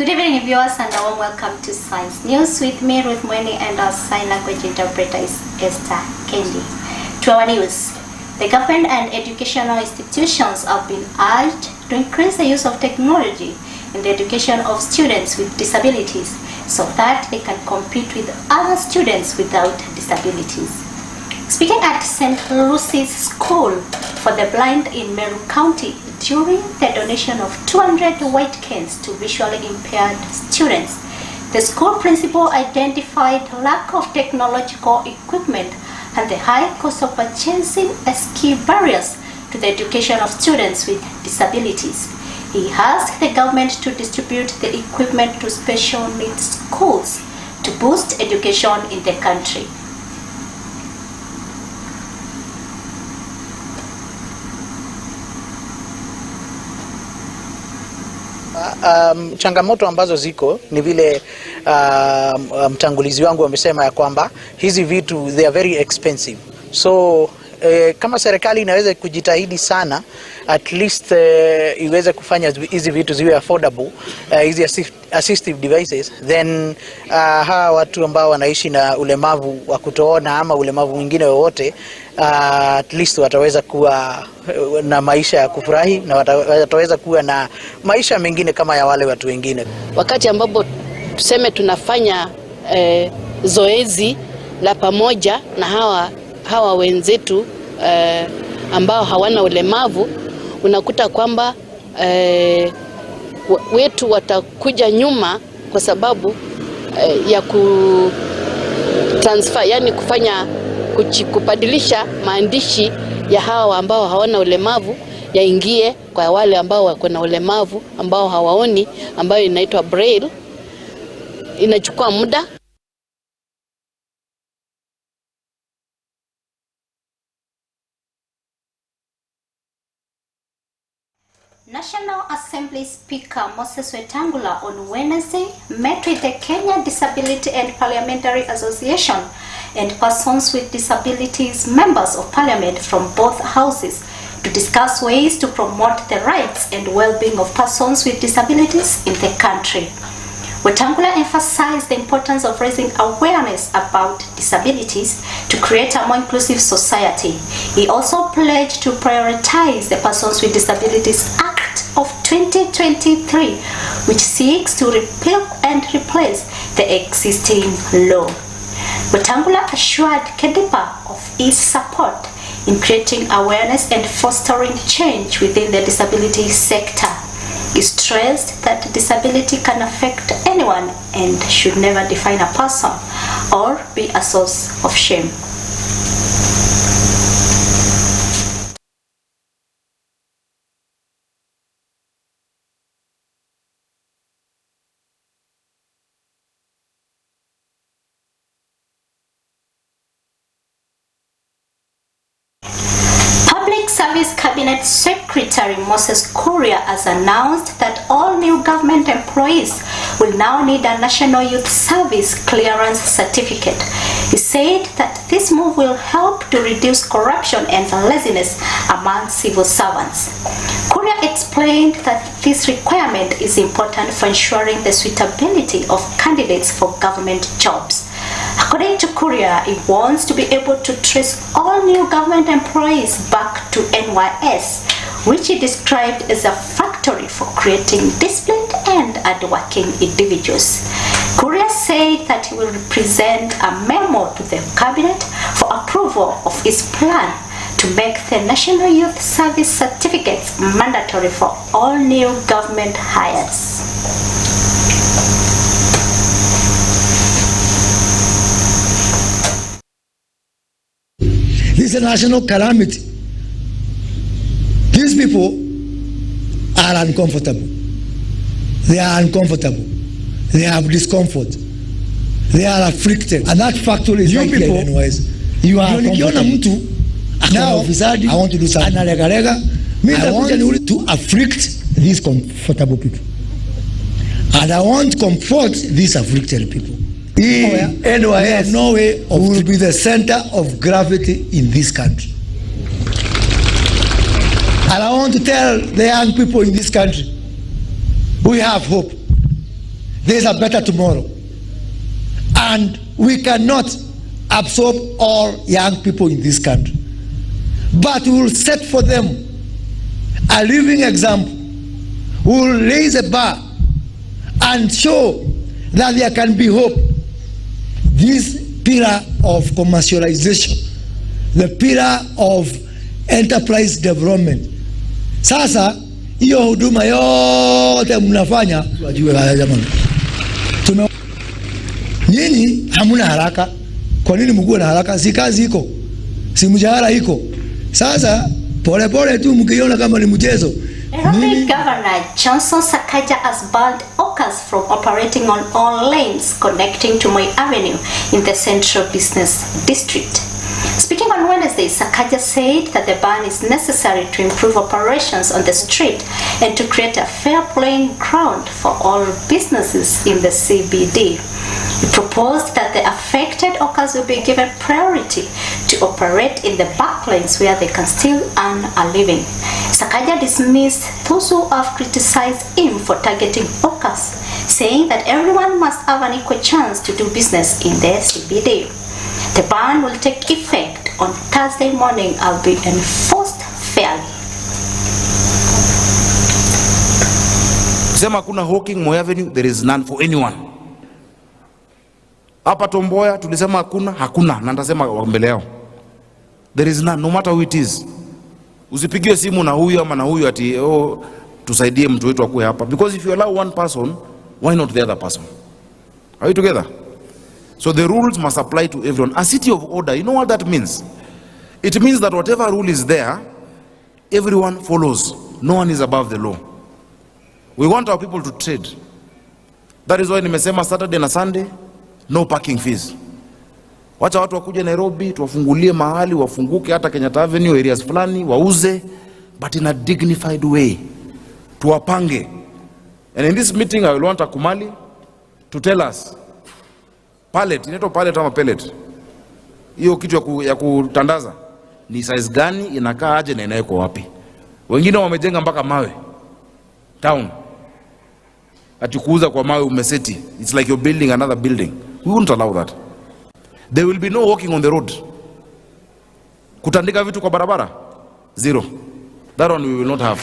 Good evening, viewers, and a warm welcome to Science News with me, Ruth MWENI, and our sign language interpreter is Esther Kendi. To our news, the government and educational institutions have been urged to increase the use of technology in the education of students with disabilities so that they can compete with other students without disabilities. Speaking at St. Lucy's School for the Blind in Meru County during the donation of 200 white canes to visually impaired students, the school principal identified lack of technological equipment and the high cost of purchasing as key barriers to the education of students with disabilities. He asked the government to distribute the equipment to special needs schools to boost education in the country. Changamoto ambazo ziko ni vile mtangulizi wangu amesema ya kwamba hizi vitu they are very expensive. So kama serikali inaweza kujitahidi sana, at least iweze kufanya hizi vitu ziwe affordable, hizi assistive devices, then hawa watu ambao wanaishi na ulemavu wa kutoona ama ulemavu mwingine wowote, at least wataweza kuwa na maisha ya kufurahi na wataweza kuwa na maisha mengine kama ya wale watu wengine. Wakati ambapo tuseme tunafanya zoezi la pamoja na hawa wenzetu ambao hawana ulemavu, unakuta kwamba wetu watakuja nyuma kwa sababu ya transfer, yani kubadilisha maandishi ya hawa ambao hawana ulemavu yaingie kwa wale ambao wako na ulemavu ambao hawaoni, ambayo inaitwa braille. Inachukua muda. National Assembly Speaker Moses Wetangula on Wednesday met with the Kenya Disability and Parliamentary Association and persons with disabilities members of parliament from both houses to discuss ways to promote the rights and well-being of persons with disabilities in the country. Wetangula emphasized the importance of raising awareness about disabilities to create a more inclusive society. He also pledged to prioritize the Persons with Disabilities Act of 2023, which seeks to repeal and replace the existing law. Wetangula assured Kedipa of his support in creating awareness and fostering change within the disability sector. He stressed that disability can affect anyone and should never define a person or be a source of shame. Service Cabinet Secretary Moses Kuria has announced that all new government employees will now need a National Youth Service Clearance Certificate. He said that this move will help to reduce corruption and laziness among civil servants. Kuria explained that this requirement is important for ensuring the suitability of candidates for government jobs. According to Kuria, he wants to be able to trace all new government employees back to NYS, which he described as a factory for creating disciplined and hardworking individuals. Kuria said that he will present a memo to the cabinet for approval of his plan to make the National Youth Service certificates mandatory for all new government hires. This is a national calamity. These people are uncomfortable. They are uncomfortable. They have discomfort. They are afflicted. And that factory is like people, anyways. You are uncomfortable. Now, I want to do something. I want to afflict these comfortable people. And I want to comfort these afflicted people. NYS no way will be the center of gravity in this country. And I want to tell the young people in this country, we have hope. there's a better tomorrow. And we cannot absorb all young people in this country. But we will set for them a living example. We will raise a bar and show that there can be hope. This pillar of commercialization, the pillar of enterprise development. Sasa hiyo huduma yote mnafanya wajue haya jamani. Nyinyi hamuna haraka. Kwa nini mkuwe na haraka? Si kazi iko. Si mshahara iko. Sasa pole pole tu mkiona kama ni mchezo. Nairobi Governor Johnson Sakaja has banned hawkers from operating on all lanes connecting to Moi Avenue in the Central Business District. Speaking on Wednesday, Sakaja said that the ban is necessary to improve operations on the street and to create a fair playing ground for all businesses in the CBD. He proposed that the affected hawkers will be given priority to operate in the back lanes where they can still earn a living. Sakaja dismissed those who have criticized him for targeting hawkers, saying that everyone must have an equal chance to do business in the CBD. The ban will take effect on Thursday morning and be enforced fairly. Sema kuna hawking Moi Avenue, there is none for anyone. Hapa Tomboya tulisema hakuna, na nitasema mbele yao. There is none, no matter who it is. Usipigie simu na huyu ama na huyu ati tusaidie mtu wetu akue hapa, because if you allow one person, why not the other person? Are we together? So the rules must apply to everyone. A city of order, you know what that means? It means that whatever rule is there, everyone follows. No one is above the law. We want our people to trade. That is why nimesema Saturday na Sunday, no parking fees. Wacha watu wakuje Nairobi, tuwafungulie mahali, wafunguke hata Kenyatta Avenue, areas fulani, wauze, but in a dignified way. Tuwapange. And in this meeting, I will want Akumali to tell us, pallet, inaitwa pallet ama pellet, hiyo kitu ya kutandaza, ni size gani, inakaa aje na inaeko wapi? Wengine wamejenga mpaka mawe town, ati kuuza kwa mawe umeseti. It's like you're building another building. We won't allow that. There will be no walking on the road. Kutandika vitu kwa barabara, zero. That one we will not have.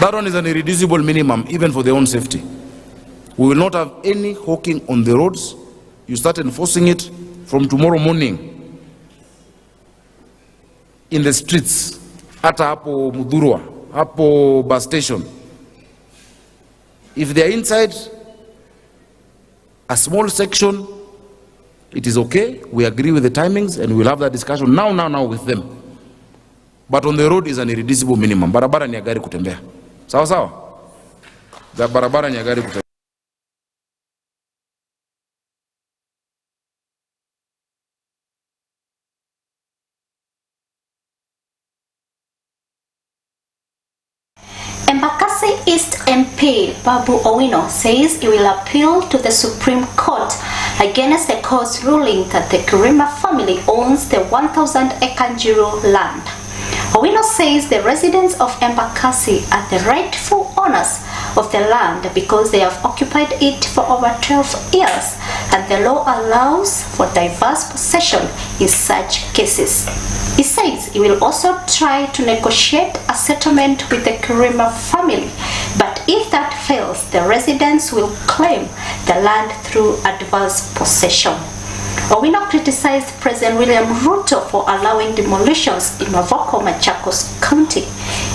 That one is an irreducible minimum, even for their own safety. We will not have any hawking on the roads. You start enforcing it from tomorrow morning in the streets. Hata hapo Mudhurwa, hapo bus station. If they are inside a small section, it is okay. We agree with the timings and we'll have that discussion now with them. But on the road is an irreducible minimum. Barabara ni ya gari kutembea. Sawa sawa? Barabara ni ya gari kutembea. Embakasi East MP Babu Owino says he will appeal to the Supreme Court against the court's ruling that the Kirima family owns the 1,000-acre Njiro land. Owino says the residents of Embakasi are the rightful owners of the land because they have occupied it for over 12 years and the law allows for diverse possession in such cases. He says he will also try to negotiate a settlement with the Kirima family, but if that fails, the residents will claim the land through adverse possession. Owino criticized President William Ruto for allowing demolitions in Mavoko, Machakos County,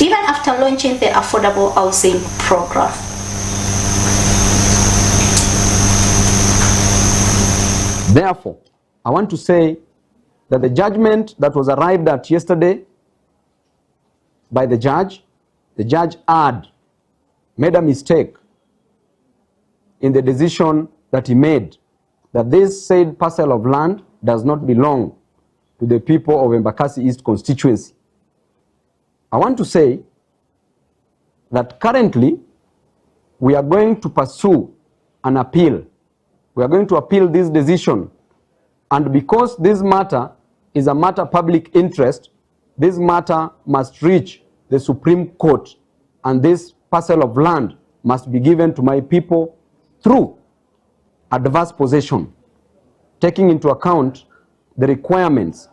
even after launching the affordable housing program. Therefore, I want to say that the judgment that was arrived at yesterday by the judge had made a mistake in the decision that he made, that this said parcel of land does not belong to the people of Embakasi East constituency. I want to say that currently we are going to pursue an appeal. We are going to appeal this decision, and because this matter is a matter of public interest, this matter must reach the Supreme Court, and this parcel of land must be given to my people through adverse possession, taking into account the requirements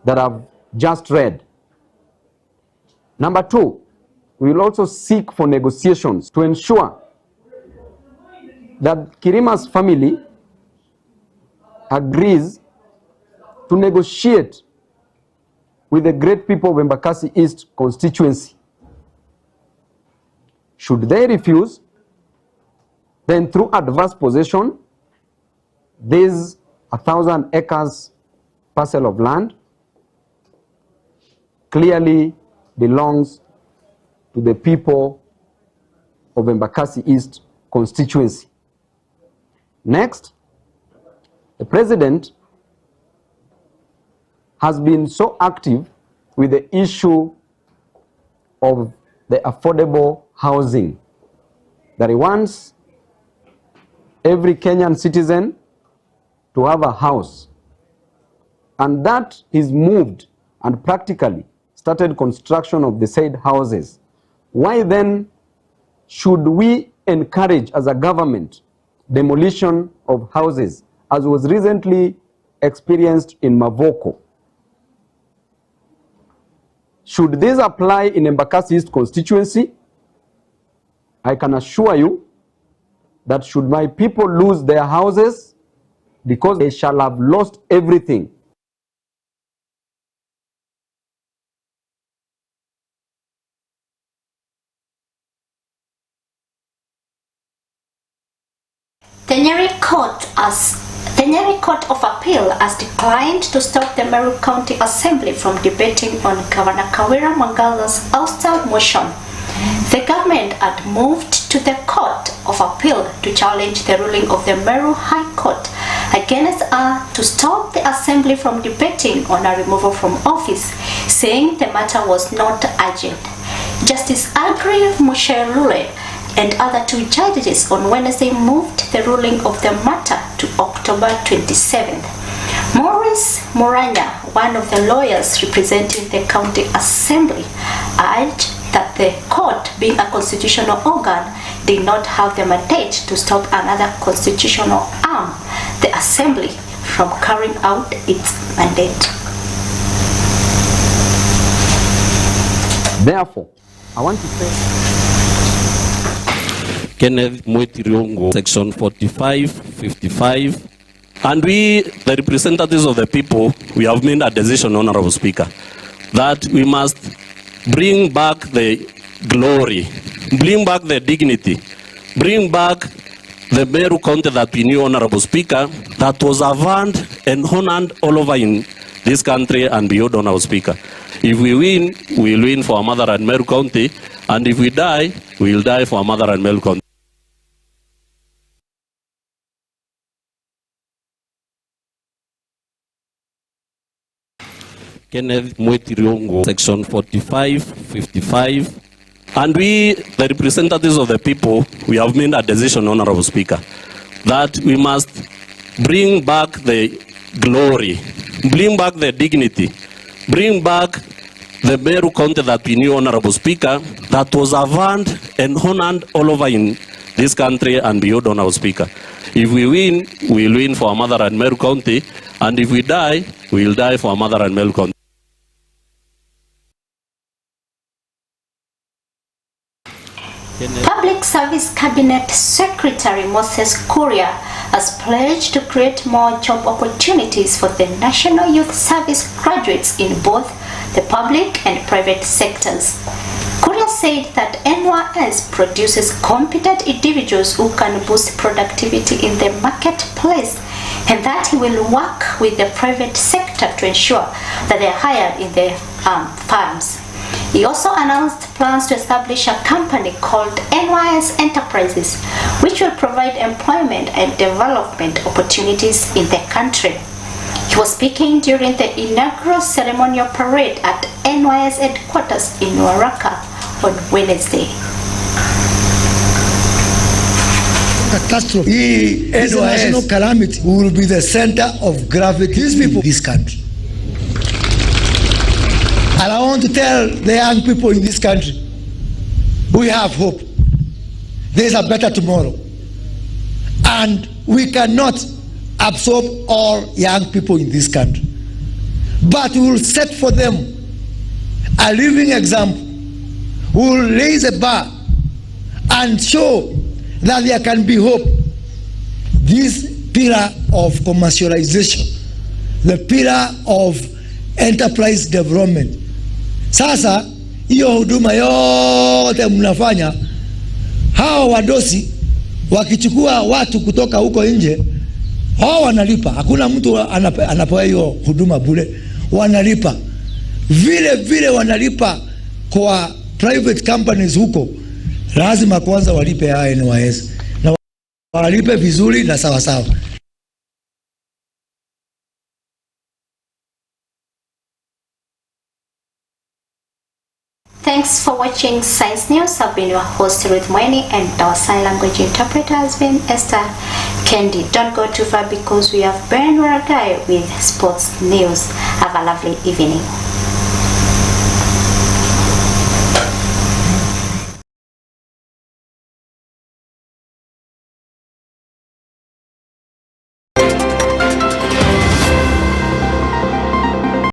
that I've just read. Number 2, we will also seek for negotiations to ensure that Kirima's family agrees to negotiate with the great people of Embakasi East constituency. Should they refuse, then through adverse possession, this 1,000 acres parcel of land clearly belongs to the people of Embakasi East constituency. Next, the president has been so active with the issue of the affordable housing that he wants every Kenyan citizen to have a house, and that he's moved and practically started construction of the said houses. Why then should we encourage as a government demolition of houses, as was recently experienced in Mavoko? Should this apply in Embakasi East constituency, I can assure you that should my people lose their houses, because they shall have lost everything. The Nyeri Court of Appeal has declined to stop the Meru County Assembly from debating on Governor Kawira Mwangala's ouster motion. The government had moved to the Court of Appeal to challenge the ruling of the Meru High Court against her to stop the Assembly from debating on her removal from office, saying the matter was not urgent. Justice Agri Mushelule and other 2 judges on Wednesday moved the ruling of the matter to October 27th. Maurice Moranya, one of the lawyers representing the County Assembly, urged that the court, being a constitutional organ, did not have the mandate to stop another constitutional arm, the Assembly, from carrying out its mandate. Therefore, I want to say Kenneth Mwetiriongo, section 45, 55. And we, the representatives of the people, we have made a decision, Honorable Speaker, that we must bring back the glory, bring back the dignity, bring back the Meru County that we knew, Honorable Speaker, that was avowed and honored all over in this country and beyond, Honorable Speaker. If we win, we will win for our mother and Meru County, and if we die, we will die for our mother and Meru County. Kenneth Mwetiriongo, section 45, 55. And we, the representatives of the people, we have made a decision, Honorable Speaker, that we must bring back the glory, bring back the dignity, bring back the Meru County that we knew, Honorable Speaker, that was avowed and honored all over in this country and beyond, Honorable Speaker. If we win, we will win for our mother and Meru County, and if we die, we will die for our mother and Meru County. Public Service Cabinet Secretary Moses Kuria has pledged to create more job opportunities for the National Youth Service graduates in both the public and private sectors. Kuria said that NYS produces competent individuals who can boost productivity in the marketplace, and that he will work with the private sector to ensure that they are hired in the firms. He also announced plans to establish a company called NYS Enterprises, which will provide employment and development opportunities in the country. He was speaking during the inaugural ceremonial parade at NYS headquarters in Waraka on Wednesday. Catastrophe. This national calamity will be the center of gravity. These people in this country. And I want to tell the young people in this country, we have hope. there's a better tomorrow. And we cannot absorb all young people in this country. But we will set for them a living example. We will raise a bar and show that there can be hope. This pillar of commercialization, the pillar of enterprise development. Sasa hiyo huduma yote mnafanya, hawa wadosi wakichukua watu kutoka huko nje, hao wanalipa. Hakuna mtu anapewa hiyo huduma bure, wanalipa. Vile vile wanalipa kwa private companies huko, lazima kwanza walipe NYS na walipe vizuri na sawa sawa. Thanks for watching Science News. I've been your host Ruth MWENI, and our sign language interpreter has been Esther Kendi. Don't go too far because we have Ben Waragai with sports news. Have a lovely evening.